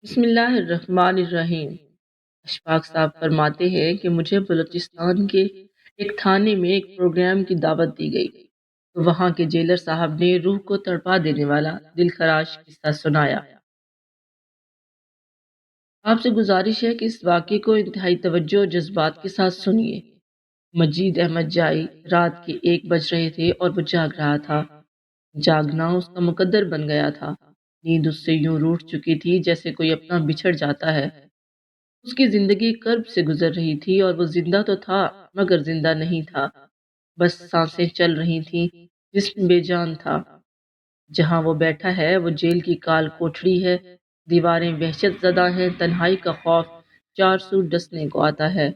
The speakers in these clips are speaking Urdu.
بسم اللہ الرحمن الرحیم۔ اشفاق صاحب فرماتے ہیں کہ مجھے بلوچستان کے ایک تھانے میں ایک پروگرام کی دعوت دی گئی تو وہاں کے جیلر صاحب نے روح کو تڑپا دینے والا دل خراش قصہ سنایا۔ آپ سے گزارش ہے کہ اس واقعے کو انتہائی توجہ اور جذبات کے ساتھ سنیے۔ مجید احمد جائی رات کے 1 بج رہے تھے اور وہ جاگ رہا تھا۔ جاگنا اس کا مقدر بن گیا تھا۔ نیند اس سے یوں روٹھ چکی تھی جیسے کوئی اپنا بچھڑ جاتا ہے۔ اس کی زندگی کرب سے گزر رہی تھی اور وہ زندہ تو تھا مگر زندہ نہیں تھا، بس سانسیں چل رہی تھیں، جسم بے جان تھا۔ جہاں وہ بیٹھا ہے وہ جیل کی کال کوٹڑی ہے، دیواریں وحشت زدہ ہیں، تنہائی کا خوف چار سو ڈسنے کو آتا ہے۔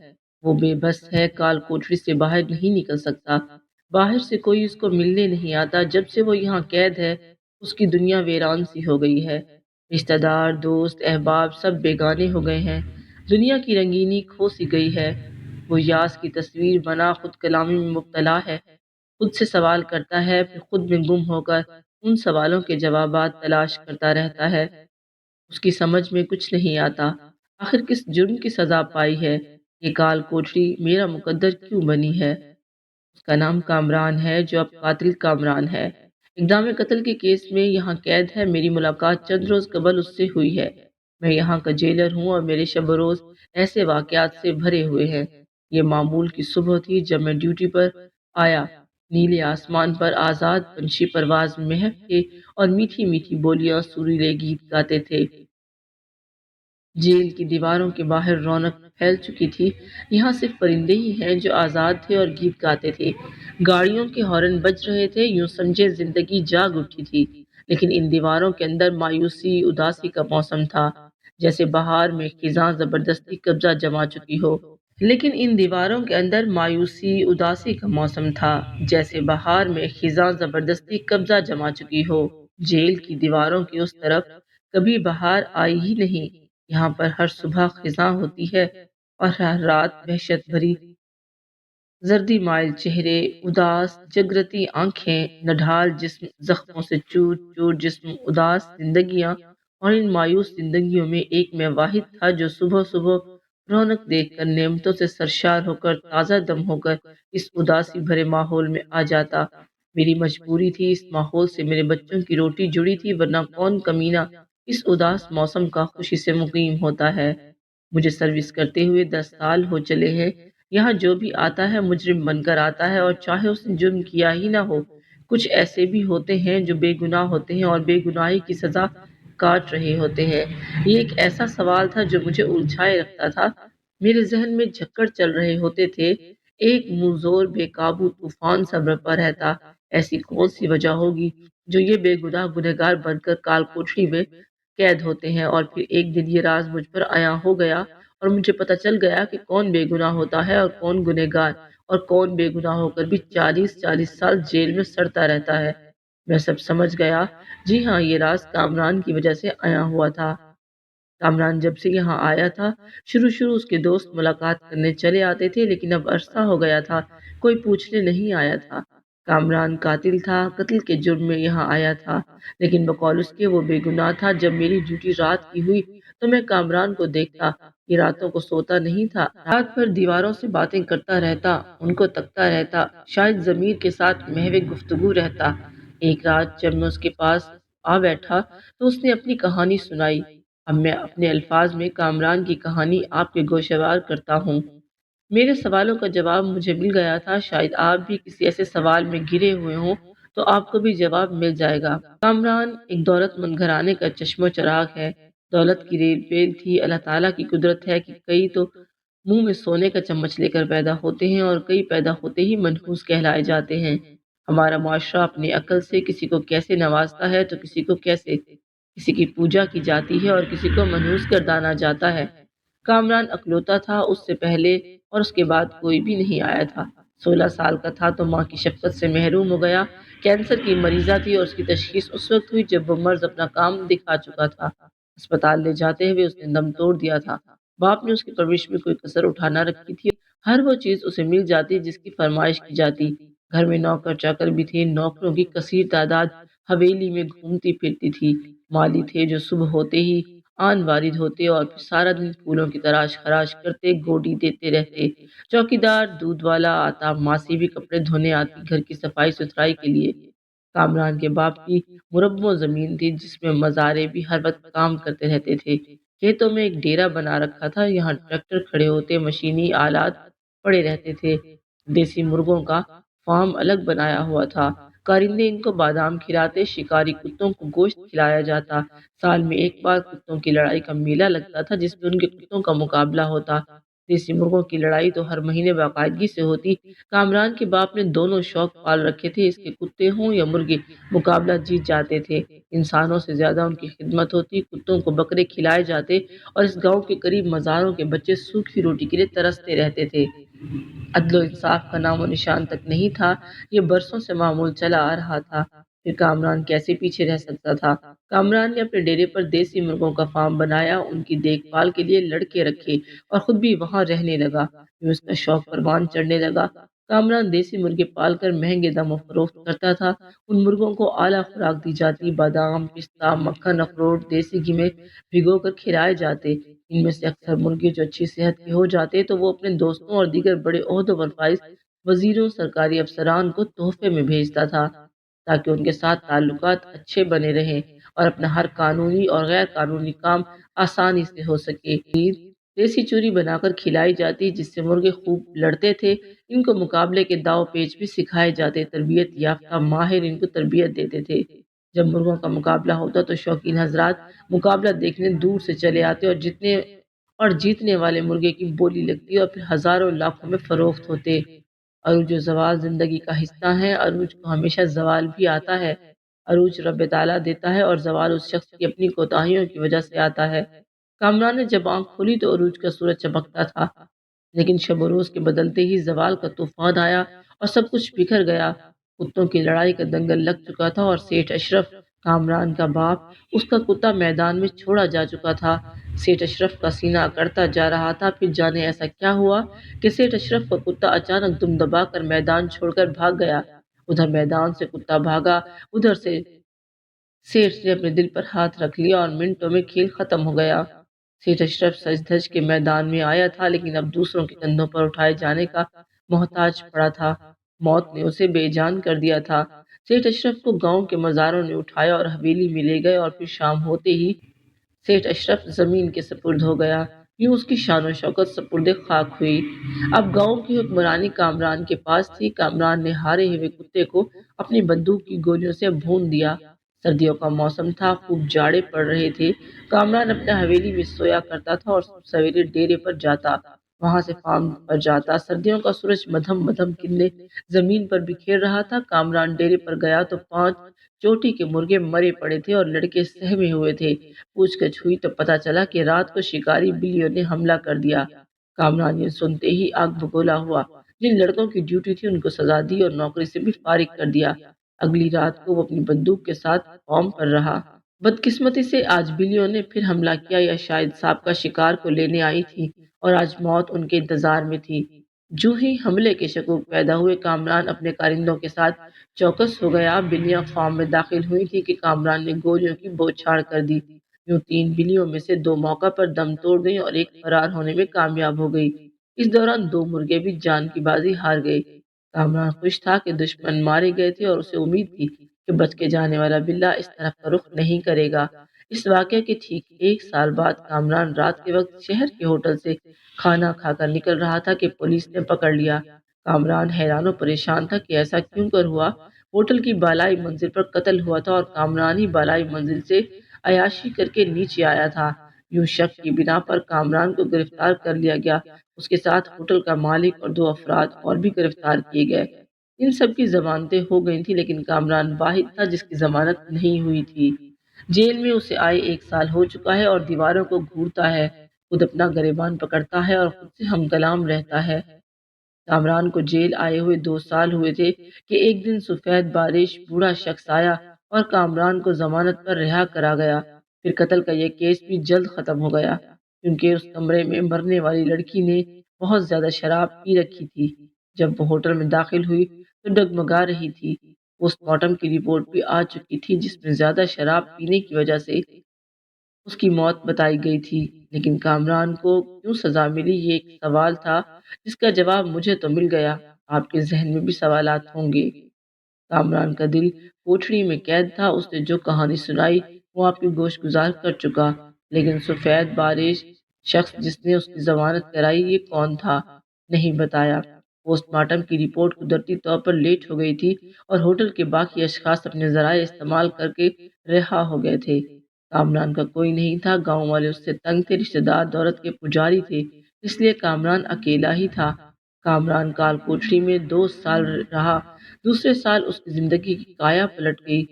وہ بے بس ہے، کال کوٹڑی سے باہر نہیں نکل سکتا، باہر سے کوئی اس کو ملنے نہیں آتا۔ جب سے وہ یہاں قید ہے اس کی دنیا ویران سی ہو گئی ہے، رشتہ دار دوست احباب سب بیگانے ہو گئے ہیں، دنیا کی رنگینی کھو سی گئی ہے۔ وہ یاس کی تصویر بنا خود کلامی میں مبتلا ہے، خود سے سوال کرتا ہے پھر خود میں گم ہو کر ان سوالوں کے جوابات تلاش کرتا رہتا ہے۔ اس کی سمجھ میں کچھ نہیں آتا، آخر کس جرم کی سزا پائی ہے یہ کال کوٹری میرا مقدر کیوں بنی ہے؟ اس کا نام کامران ہے جو اب قاتل کامران ہے۔ اقدام قتل کے کیس میں یہاں قید ہے۔ میری ملاقات چند روز قبل اس سے ہوئی ہے۔ میں یہاں کا جیلر ہوں اور میرے شب و روز ایسے واقعات سے بھرے ہوئے ہیں۔ یہ معمول کی صبح تھی جب میں ڈیوٹی پر آیا۔ نیلے آسمان پر آزاد پنچھی پرواز میں مہک تھے اور میٹھی میٹھی بولیاں سریلے گیت گاتے تھے۔ جیل کی دیواروں کے باہر رونق پھیل چکی تھی، یہاں صرف پرندے ہی ہیں جو آزاد تھے اور گیت گاتے تھے۔ گاڑیوں کے ہارن بج رہے تھے، یوں سمجھے زندگی جاگ اٹھی تھی۔ لیکن ان دیواروں کے اندر مایوسی اداسی کا موسم تھا، جیسے بہار میں خزاں زبردستی قبضہ جما چکی ہو۔ لیکن ان دیواروں کے اندر مایوسی اداسی کا موسم تھا، جیسے بہار میں خزاں زبردستی قبضہ جما چکی ہو۔ جیل کی دیواروں کی اس طرف کبھی بہار آئی ہی نہیں۔ یہاں پر ہر صبح خزاں ہوتی ہے اور ہر رات وحشت بھری زردی مائل چہرے، اداس جگرتی آنکھیں، نڈھال جسم زخموں سے چور چور جسم، اداس زندگیاں، اور ان مایوس زندگیوں میں ایک میں واحد تھا جو صبح صبح رونق دیکھ کر نعمتوں سے سرشار ہو کر تازہ دم ہو کر اس اداسی بھرے ماحول میں آ جاتا۔ میری مجبوری تھی، اس ماحول سے میرے بچوں کی روٹی جڑی تھی، ورنہ کون کمینہ اس اداس موسم کا خوشی سے مقیم ہوتا ہے۔ مجھے سروس کرتے ہوئے 10 سال ہو چلے ہیں۔ یہاں جو بھی آتا ہے مجرم بن کر آتا ہے، اور چاہے اس نے جرم کیا ہی نہ ہو۔ کچھ ایسے بھی ہوتے ہیں جو بے گناہ ہوتے ہیں اور بے گناہی کی سزا کاٹ رہے ہوتے ہیں۔ یہ ایک ایسا سوال تھا جو مجھے الجھائے رکھتا تھا۔ میرے ذہن میں جھکڑ چل رہے ہوتے تھے، ایک منہ زور بے قابو طوفان سا برپا رہتا۔ ایسی کون سی وجہ ہوگی جو یہ بے گناہ گنہگار بن کر کال کوٹری میں قید ہوتے ہیں؟ اور پھر ایک دن یہ راز مجھ پر عیاں ہو گیا اور مجھے پتہ چل گیا کہ کون بے گناہ ہوتا ہے اور کون گنہگار، اور کون بے گناہ ہو کر بھی 40 سال جیل میں سڑتا رہتا ہے۔ میں سب سمجھ گیا۔ جی ہاں، یہ راز کامران کی وجہ سے عیاں ہوا تھا۔ کامران جب سے یہاں آیا تھا، شروع اس کے دوست ملاقات کرنے چلے آتے تھے، لیکن اب عرصہ ہو گیا تھا کوئی پوچھنے نہیں آیا تھا۔ کامران قاتل تھا، قتل کے جرم میں یہاں آیا تھا، لیکن بقول اس کے وہ بے گناہ تھا۔ جب میری ڈیوٹی رات کی ہوئی تو میں کامران کو دیکھتا، یہ راتوں کو سوتا نہیں تھا، رات بھر دیواروں سے باتیں کرتا رہتا، ان کو تکتا رہتا، شاید ضمیر کے ساتھ محو گفتگو رہتا۔ ایک رات جب میں اس کے پاس آ بیٹھا تو اس نے اپنی کہانی سنائی۔ اب میں اپنے الفاظ میں کامران کی کہانی آپ کے گوشوار کرتا ہوں۔ میرے سوالوں کا جواب مجھے مل گیا تھا، شاید آپ بھی کسی ایسے سوال میں گھرے ہوئے ہوں تو آپ کو بھی جواب مل جائے گا۔ کامران ایک دولت مند گھرانے کا چشم و چراغ ہے، دولت کی ریل پیل تھی۔ اللہ تعالیٰ کی قدرت ہے کہ کئی تو منہ میں سونے کا چمچ لے کر پیدا ہوتے ہیں اور کئی پیدا ہوتے ہی منحوس کہلائے جاتے ہیں۔ ہمارا معاشرہ اپنی عقل سے کسی کو کیسے نوازتا ہے تو کسی کو کیسے، کسی کی پوجا کی جاتی ہے اور کسی کو منحوس گردانا جاتا ہے۔ کامران اکلوتا تھا، اس سے پہلے اور اس کے بعد کوئی بھی نہیں آیا تھا۔ 16 سال کا تھا تو ماں کی شفقت سے محروم ہو گیا۔ کینسر کی مریضہ تھی اور اس کی تشخیص اس وقت ہوئی جب وہ مرض اپنا کام دکھا چکا تھا۔ اسپتال لے جاتے ہوئے اس نے دم توڑ دیا تھا۔ باپ نے اس کی پرورش میں کوئی کسر اٹھا نہ رکھی تھی، ہر وہ چیز اسے مل جاتی جس کی فرمائش کی جاتی۔ گھر میں نوکر چاکر بھی تھے، نوکروں کی کثیر تعداد حویلی میں گھومتی پھرتی تھی۔ مالی تھے جو صبح ہوتے ہی آن وارد ہوتے اور پھر سارا دن پھولوں کی تلاش خراش کرتے، گوڈی دیتے رہتے۔ چوکیدار، دودھ والا آتا، ماسی بھی کپڑے دھونے آتی گھر کی صفائی ستھرائی کے لیے۔ کامران کے باپ کی مربع زمین تھی جس میں مزارے بھی ہر وقت کام کرتے رہتے تھے۔ کھیتوں میں ایک ڈیرا بنا رکھا تھا، یہاں ٹریکٹر کھڑے ہوتے، مشینی آلات پڑے رہتے تھے۔ دیسی مرغوں کا فارم الگ بنایا ہوا تھا، کارندے ان کو بادام کھلاتے، شکاری کتوں کو گوشت کھلایا جاتا۔ سال میں ایک بار کتوں کی لڑائی کا میلہ لگتا تھا جس میں ان کے کتوں کا مقابلہ ہوتا۔ دیسی مرغوں کی لڑائی تو ہر مہینے باقاعدگی سے ہوتی۔ کامران کے باپ نے دونوں شوق پال رکھے تھے، اس کے کتے ہوں یا مرغے، مقابلہ جیت جاتے تھے۔ انسانوں سے زیادہ ان کی خدمت ہوتی، کتوں کو بکرے کھلائے جاتے اور اس گاؤں کے قریب مزاروں کے بچے سوکھی روٹی کے لیے ترستے رہتے تھے۔ عدل و انصاف کا نام و نشان تک نہیں تھا، یہ برسوں سے معمول چلا آ رہا تھا۔ پھر کامران کیسے پیچھے رہ سکتا تھا؟ کامران نے اپنے ڈیرے پر دیسی مرغوں کا فارم بنایا، ان کی دیکھ بھال کے لیے لڑکے رکھے اور خود بھی وہاں رہنے لگا۔ پھر اس کا شوق پروان چڑھنے لگا۔ کامران دیسی مرغے پال کر مہنگے داموں فروخت کرتا تھا۔ ان مرغوں کو اعلیٰ خوراک دی جاتی، بادام، پستہ، مکھن، اخروٹ دیسی گھی میں بھگو کر کھلائے جاتے۔ ان میں سے اکثر مرغے جو اچھی صحت کے ہو جاتے تو وہ اپنے دوستوں اور دیگر بڑے عہدوں پر فائز وزیروں، سرکاری افسران کو تحفے میں بھیجتا تھا تاکہ ان کے ساتھ تعلقات اچھے بنے رہیں اور اپنا ہر قانونی اور غیر قانونی کام آسانی سے ہو سکے۔ دیسی چوری بنا کر کھلائی جاتی جس سے مرغے خوب لڑتے تھے۔ ان کو مقابلے کے داؤ پیچ بھی سکھائے جاتے، تربیت یافتہ ماہر ان کو تربیت دیتے تھے۔ جب مرغوں کا مقابلہ ہوتا تو شوقین حضرات مقابلہ دیکھنے دور سے چلے آتے اور جیتنے والے مرغے کی بولی لگتی اور پھر ہزاروں لاکھوں میں فروخت ہوتے۔ عروج و زوال زندگی کا حصہ ہیں، عروج کو ہمیشہ زوال بھی آتا ہے۔ عروج رب تعالیٰ دیتا ہے اور زوال اس شخص کی اپنی کوتاہیوں کی وجہ سے آتا ہے۔ کامران نے جب آنکھ کھولی تو عروج کا سورج چمکتا تھا، لیکن شب و روز کے بدلتے ہی زوال کا طوفان آیا اور سب کچھ بکھر گیا۔ کتوں کی لڑائی کا دنگل لگ چکا تھا اور سیٹھ اشرف، کامران کا باپ، اس کا کتا میدان میں چھوڑا جا چکا تھا۔ سیٹھ اشرف کا سینہ اکڑتا جا رہا تھا۔ پھر جانے ایسا کیا ہوا کہ سیٹھ اشرف کا کتا اچانک دم دبا کر میدان چھوڑ کر بھاگ گیا۔ ادھر میدان سے کتا بھاگا، ادھر سے سیٹھ نے اپنے دل پر ہاتھ رکھ لیا اور منٹوں میں کھیل ختم ہو گیا۔ سیٹھ اشرف سج دھج کے میدان میں آیا تھا، لیکن اب دوسروں کے کندھوں پر اٹھائے جانے کا محتاج پڑا تھا۔ موت نے اسے بے جان کر دیا تھا۔ سیٹھ اشرف کو گاؤں کے مزاروں نے اٹھایا اور حویلی میں لے گئے اور پھر شام ہوتے ہی سیٹھ اشرف زمین کے سپرد ہو گیا۔ یوں اس کی شان و شوکت سپرد خاک ہوئی۔ اب گاؤں کی حکمرانی کامران کے پاس تھی۔ کامران نے ہارے ہوئے کتے کو اپنی بندوق کی گولیوں سے بھون دیا۔ سردیوں کا موسم تھا، خوب جاڑے پڑ رہے تھے۔ کامران اپنے حویلی میں سویا کرتا تھا اور سویرے ڈیرے پر جاتا، وہاں سے فارم پر جاتا۔ سردیوں کا سورج مدھم مدھم کرنیں زمین پر بکھیر رہا تھا۔ کامران ڈیرے پر گیا تو 5 چوٹی کے مرغے مرے پڑے تھے اور لڑکے سہمے ہوئے تھے۔ پوچھ گچھ ہوئی تو پتہ چلا کہ رات کو شکاری بلیوں نے حملہ کر دیا۔ کامران یہ سنتے ہی آگ بگولا ہوا۔ جن لڑکوں کی ڈیوٹی تھی ان کو سزا دی اور نوکری سے بھی فارغ کر دیا۔ اگلی رات کو وہ اپنی بندوق کے ساتھ فارم پر رہا۔ بدقسمتی سے آج بلیوں نے پھر حملہ کیا، یا شاید سابقہ شکار کو لینے آئی تھی اور آج موت ان کے انتظار میں تھی۔ جو ہی حملے کے شکوک پیدا ہوئے، کامران اپنے کارندوں کے ساتھ چوکس ہو گیا۔ بلیاں فارم میں داخل ہوئی تھی کہ کامران نے گولیوں کی بوچھاڑ کر دی۔ یوں 3 بلیوں میں سے 2 موقع پر دم توڑ گئیں اور ایک فرار ہونے میں کامیاب ہو گئی۔ اس دوران 2 مرغے بھی جان کی بازی ہار گئے۔ کامران خوش تھا کہ دشمن مارے گئے تھے اور اسے امید تھی کہ بچ کے جانے والا بلہ اس طرف کا رخ نہیں کرے گا۔ اس واقعے کے ٹھیک 1 سال بعد کامران رات کے وقت شہر کے ہوٹل سے کھانا کھا کر نکل رہا تھا کہ پولیس نے پکڑ لیا۔ کامران حیران و پریشان تھا کہ ایسا کیوں کر ہوا۔ ہوٹل کی بالائی منزل پر قتل ہوا تھا اور کامران ہی بالائی منزل سے عیاشی کر کے نیچے آیا تھا۔ یوں شک کی بنا پر کامران کو گرفتار کر لیا گیا۔ اس کے ساتھ ہوٹل کا مالک اور 2 افراد اور بھی گرفتار کیے گئے۔ ان سب کی ضمانتیں ہو گئی تھیں، لیکن کامران واحد تھا جس کی ضمانت نہیں ہوئی تھی۔ جیل میں اسے آئے 1 سال ہو چکا ہے اور دیواروں کو گھورتا ہے، خود اپنا گریبان پکڑتا ہے اور خود سے ہم کلام رہتا ہے۔ کامران کو جیل آئے ہوئے 2 سال ہوئے تھے کہ ایک دن سفید بارش بوڑھا شخص آیا اور کامران کو ضمانت پر رہا کرا گیا۔ پھر قتل کا یہ کیس بھی جلد ختم ہو گیا، کیونکہ اس کمرے میں مرنے والی لڑکی نے بہت زیادہ شراب پی رکھی تھی۔ جب وہ ہوٹل میں داخل ہوئی تو ڈگمگا رہی تھی۔ پوسٹ مارٹم کی رپورٹ بھی آ چکی تھی جس میں زیادہ شراب پینے کی وجہ سے اس کی موت بتائی گئی تھی، لیکن کامران کو کیوں سزا ملی یہ ایک سوال تھا جس کا جواب مجھے تو مل گیا۔ آپ کے ذہن میں بھی سوالات ہوں گے۔ کامران کا دل کوٹھڑی میں قید تھا، اس نے جو کہانی سنائی وہ آپ کی گوش گزار کر چکا، لیکن سفید بارش شخص جس نے اس کی ضمانت کرائی یہ کون تھا؟ نہیں بتایا۔ پوسٹ مارٹم کی رپورٹ قدرتی طور پر لیٹ ہو گئی تھی اور ہوٹل کے باقی اشخاص اپنے ذرائع استعمال کر کے رہا ہو گئے تھے۔ کامران کا کوئی نہیں تھا، گاؤں والے اس سے تنگ تھے، رشتہ دار دولت کے پجاری تھے، اس لیے کامران اکیلا ہی تھا۔ کامران کال کوٹری میں 2 سال رہا۔ دوسرے سال اس کی زندگی کی کایا پلٹ گئی،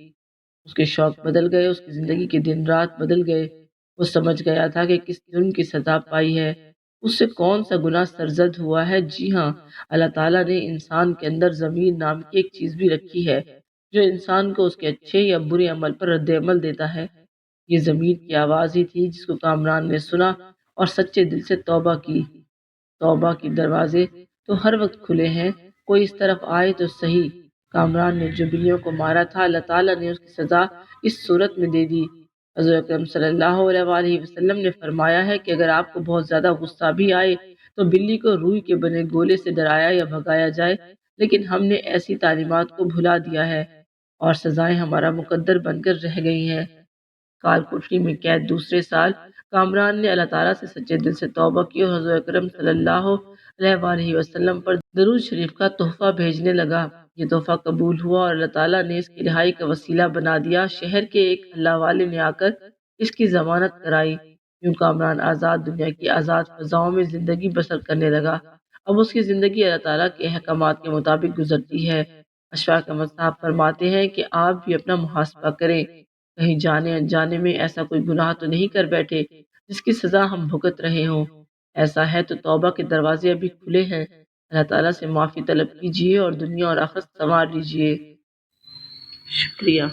اس کے شوق بدل گئے، اس کی زندگی کے دن رات بدل گئے۔ وہ سمجھ گیا تھا کہ کس جرم کی سزا پائی ہے، اس سے کون سا گناہ سرزد ہوا ہے۔ جی ہاں، اللہ تعالیٰ نے انسان کے اندر ضمیر نام کی ایک چیز بھی رکھی ہے جو انسان کو اس کے اچھے یا برے عمل پر رد عمل دیتا ہے۔ یہ ضمیر کی آواز ہی تھی جس کو کامران نے سنا اور سچے دل سے توبہ کی۔ توبہ کے دروازے تو ہر وقت کھلے ہیں، کوئی اس طرف آئے تو صحیح۔ کامران نے جو بلیوں کو مارا تھا اللہ تعالیٰ نے اس کی سزا اس صورت میں دے دی۔ حضرت اکرم صلی اللہ علیہ وآلہ وسلم نے فرمایا ہے کہ اگر آپ کو بہت زیادہ غصہ بھی آئے تو بلی کو روئی کے بنے گولے سے ڈرایا یا بھگایا جائے، لیکن ہم نے ایسی تعلیمات کو بھلا دیا ہے اور سزائیں ہمارا مقدر بن کر رہ گئی ہیں۔ کال کوٹری میں قید دوسرے سال کامران نے اللہ تعالیٰ سے سچے دل سے توبہ کی اور حضرت اکرم صلی اللہ علیہ وآلہ وسلم پر درود شریف کا تحفہ بھیجنے لگا۔ یہ تحفہ قبول ہوا اور اللہ تعالیٰ نے اس کی رہائی کا وسیلہ بنا دیا۔ شہر کے ایک اللہ والے نے آ کر اس کی ضمانت کرائی۔ یوں کامران آزاد دنیا کی آزاد فضاؤں میں زندگی بسر کرنے لگا۔ اب اس کی زندگی اللہ تعالیٰ کے احکامات کے مطابق گزرتی ہے۔ اشفاق احمد صاحب فرماتے ہیں کہ آپ بھی اپنا محاسبہ کریں، کہیں جانے انجانے میں ایسا کوئی گناہ تو نہیں کر بیٹھے جس کی سزا ہم بھگت رہے ہوں۔ ایسا ہے تو توبہ کے دروازے ابھی کھلے ہیں، اللہ تعالیٰ سے معافی طلب کیجیے اور دنیا اور آخرت سنوار لیجیے۔ شکریہ۔